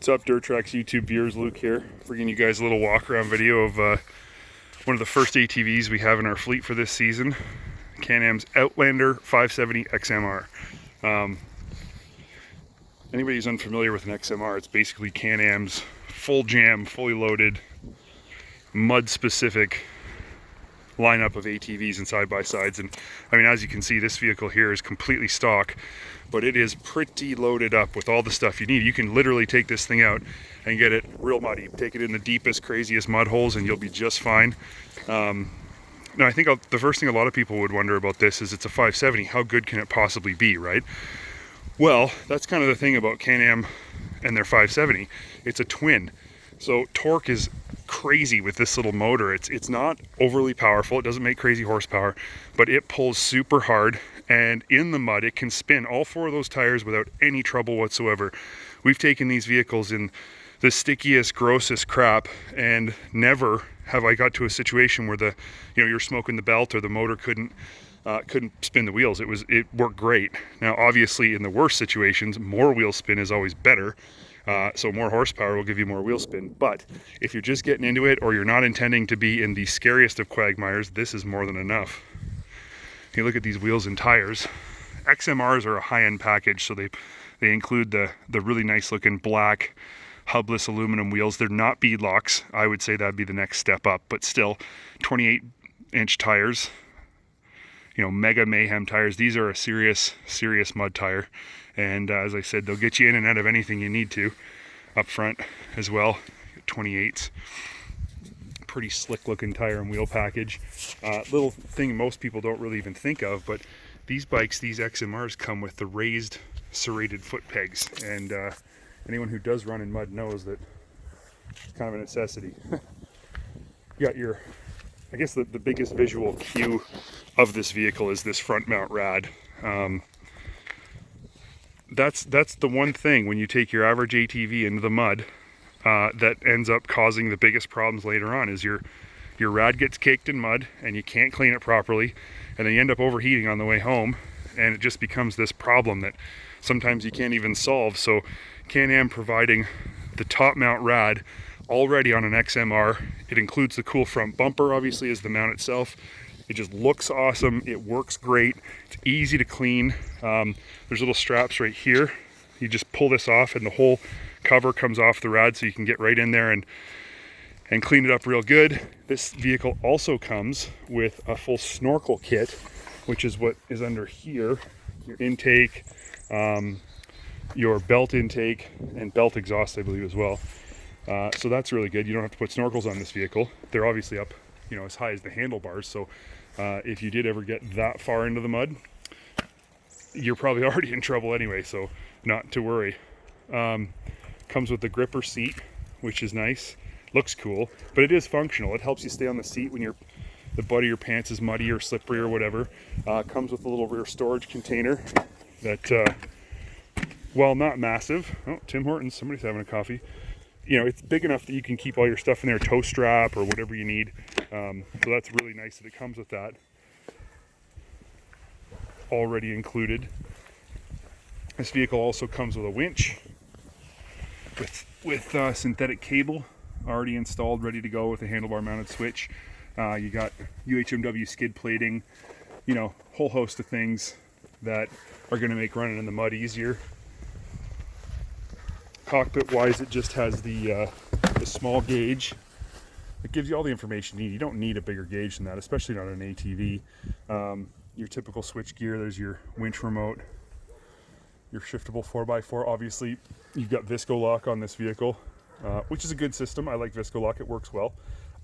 What's up, Dirt Tracks YouTube viewers? Luke here, bringing you guys a little walk around video of one of the first ATVs we have in our fleet for this season, Can Am's Outlander 570 XMR. Anybody who's unfamiliar with an XMR, it's basically Can Am's full jam, fully loaded, mud specific lineup of ATVs and side-by-sides. And I mean, as you can see, this vehicle here is completely stock, but it is pretty loaded up with all the stuff you need. You can literally take this thing out and get it real muddy. Take it in the deepest, craziest mud holes and you'll be just fine. Now, I think the first thing a lot of people would wonder about this is it's a 570. How good can it possibly be, right? Well, that's kind of the thing about Can Am and their 570. It's a twin. So torque is crazy with this little motor. It's not overly powerful. It doesn't make crazy horsepower, but it pulls super hard, and in the mud it can spin all four of those tires without any trouble whatsoever. We've taken these vehicles in the stickiest, grossest crap, and never have I got to a situation where you're smoking the belt or the motor couldn't spin the wheels. It worked great. Now, obviously, in the worst situations, more wheel spin is always better. So more horsepower will give you more wheel spin. But if you're just getting into it, or you're not intending to be in the scariest of quagmires, this is more than enough. You look at these wheels and tires. XMRs are a high-end package, so they include the really nice looking black hubless aluminum wheels. They're not beadlocks. I would say that'd be the next step up, but still 28-inch tires. Mega Mayhem tires. These are a serious mud tire. And as I said, they'll get you in and out of anything you need to. Up front as well, 28s. Pretty slick looking tire and wheel package. Little thing most people don't really even think of, but these bikes, these XMRs, come with the raised serrated foot pegs. And anyone who does run in mud knows that it's kind of a necessity. You got your, I guess the biggest visual cue of this vehicle is this front mount rad. That's the one thing when you take your average ATV into the mud that ends up causing the biggest problems later on is your rad gets caked in mud and you can't clean it properly, and then you end up overheating on the way home, and it just becomes this problem that sometimes you can't even solve. So Can Am providing the top mount rad already on an XMR. It includes the cool front bumper, obviously, as the mount itself. It just looks awesome. It works great. It's easy to clean. There's little straps right here. You just pull this off and the whole cover comes off the rad, so you can get right in there and clean it up real good. This vehicle also comes with a full Snorkel Kit, which is what is under here. Your intake, your belt intake, and belt exhaust, I believe, as well. So that's really good. You don't have to put snorkels on this vehicle. They're obviously up, as high as the handlebars. So if you did ever get that far into the mud, you're probably already in trouble anyway, so not to worry. Comes with the gripper seat, which is nice. Looks cool, but it is functional. It helps you stay on the seat when the butt of your pants is muddy or slippery or whatever. Comes with a little rear storage container that, while not massive, oh, Tim Hortons, somebody's having a coffee. It's big enough that you can keep all your stuff in there, toe strap or whatever you need. So that's really nice that it comes with that already included. This vehicle also comes with a winch with synthetic cable already installed, ready to go with a handlebar mounted switch. You got UHMW skid plating, whole host of things that are going to make running in the mud easier. Cockpit wise, it just has the small gauge. It gives you all the information you need. You don't need a bigger gauge than that, especially not on an ATV. Your typical switch gear, there's your winch remote, your shiftable 4x4. Obviously, you've got Visco lock on this vehicle, which is a good system. I like Visco lock, it works well.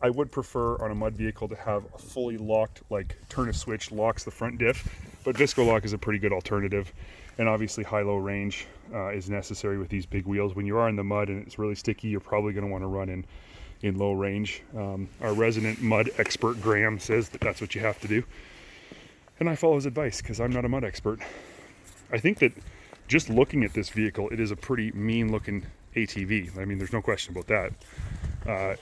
I would prefer on a mud vehicle to have a fully locked, like turn a switch, locks the front diff, but Visco lock is a pretty good alternative. And obviously high-low range is necessary with these big wheels. When you are in the mud and it's really sticky, you're probably going to want to run in low range. Our resident mud expert, Graham, says that that's what you have to do. And I follow his advice because I'm not a mud expert. I think that just looking at this vehicle, it is a pretty mean-looking ATV. I mean, there's no question about that.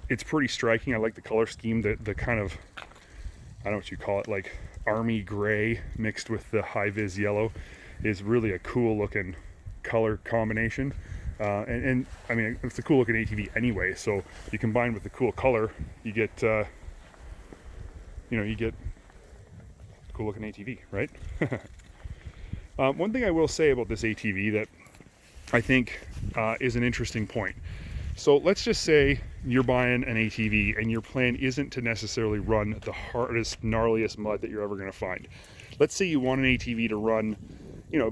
It's pretty striking. I like the color scheme, the kind of, I don't know what you call it, like army gray mixed with the high vis yellow is really a cool looking color combination. And I mean, it's a cool looking ATV anyway, so you combine with the cool color, you get you get a cool looking ATV, right? One thing I will say about this ATV that I think is an interesting point. So let's just say you're buying an ATV and your plan isn't to necessarily run the hardest, gnarliest mud that you're ever going to find. Let's say you want an ATV to run,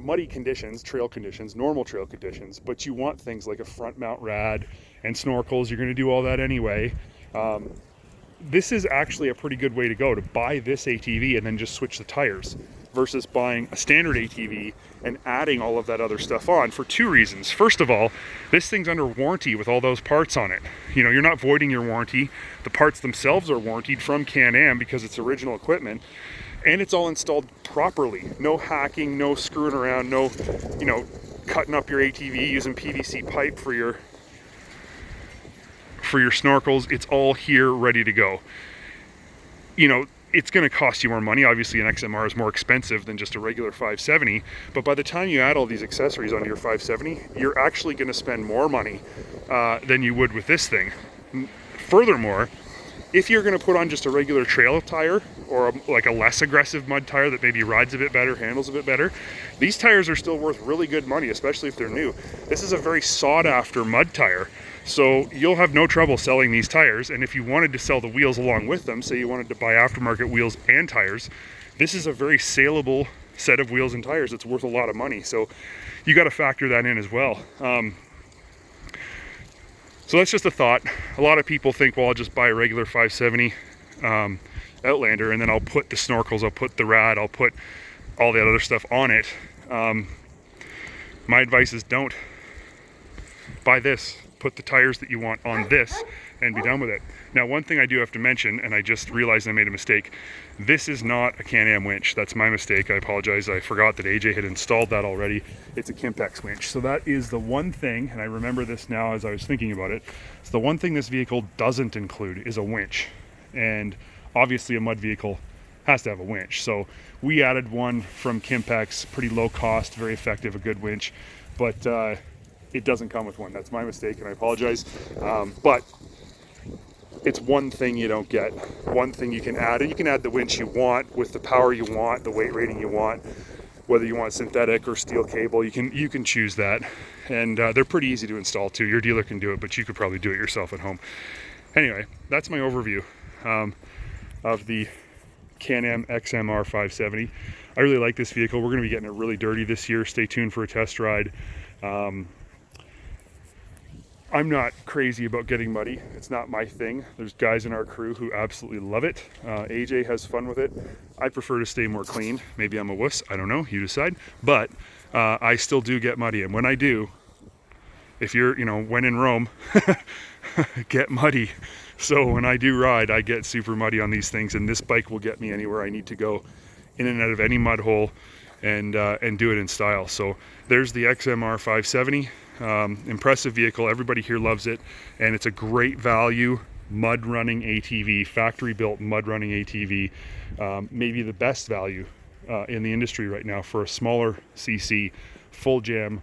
muddy conditions, trail conditions, normal trail conditions, but you want things like a front mount rad and snorkels. You're going to do all that anyway. This is actually a pretty good way to go, to buy this ATV and then just switch the tires, versus buying a standard ATV and adding all of that other stuff on, for two reasons. First of all, this thing's under warranty with all those parts on it. You're not voiding your warranty. The parts themselves are warranted from Can Am because it's original equipment, and it's all installed properly. No hacking, no screwing around, no, cutting up your ATV using PVC pipe for your snorkels. It's all here ready to go. It's going to cost you more money. Obviously an XMR is more expensive than just a regular 570, but by the time you add all these accessories onto your 570, you're actually going to spend more money than you would with this thing. Furthermore, if you're going to put on just a regular trail tire or like a less aggressive mud tire that maybe rides a bit better, handles a bit better, these tires are still worth really good money, especially if they're new. This is a very sought after mud tire, so you'll have no trouble selling these tires. And if you wanted to sell the wheels along with them, say you wanted to buy aftermarket wheels and tires, this is a very saleable set of wheels and tires. It's worth a lot of money, so you got to factor that in as well. So that's just a thought. A lot of people think, well, I'll just buy a regular 570 Outlander and then I'll put the snorkels, I'll put the rad, I'll put all that other stuff on it. My advice is don't. Buy this, put the tires that you want on this, and be done with it. Now, one thing I do have to mention, and I just realized I made a mistake, this is not a Can Am winch. That's my mistake. I apologize. I forgot that AJ had installed that already. It's a Kimpex winch. So that is the one thing, and I remember this now as I was thinking about it, it's the one thing this vehicle doesn't include is a winch. And obviously a mud vehicle has to have a winch. So we added one from Kimpex, pretty low cost, very effective, a good winch, but it doesn't come with one. That's my mistake, and I apologize. But it's one thing you don't get, one thing you can add, and you can add the winch you want with the power you want, the weight rating you want, whether you want synthetic or steel cable, you can choose that. And they're pretty easy to install too. Your dealer can do it, but you could probably do it yourself at home. Anyway, that's my overview of the Can Am XMR 570. I really like this vehicle. We're going to be getting it really dirty this year. Stay tuned for a test ride. I'm not crazy about getting muddy. It's not my thing. There's guys in our crew who absolutely love it. AJ has fun with it. I prefer to stay more clean. Maybe I'm a wuss. I don't know. You decide. But I still do get muddy. And when I do, if you're, when in Rome, get muddy. So when I do ride, I get super muddy on these things. And this bike will get me anywhere I need to go, in and out of any mud hole, and do it in style. So there's the XMR 570. Impressive vehicle. Everybody here loves it, and it's a great value mud running ATV, factory built mud running ATV. Maybe the best value in the industry right now for a smaller CC full jam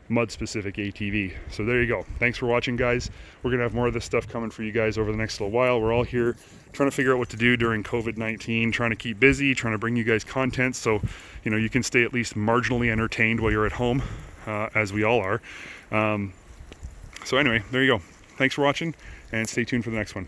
mud specific ATV. So there you go. Thanks for watching, guys. We're gonna have more of this stuff coming for you guys over the next little while. We're all here trying to figure out what to do during COVID-19, trying to keep busy, trying to bring you guys content so you can stay at least marginally entertained while you're at home, as we all are. So anyway, there you go. Thanks for watching, and stay tuned for the next one.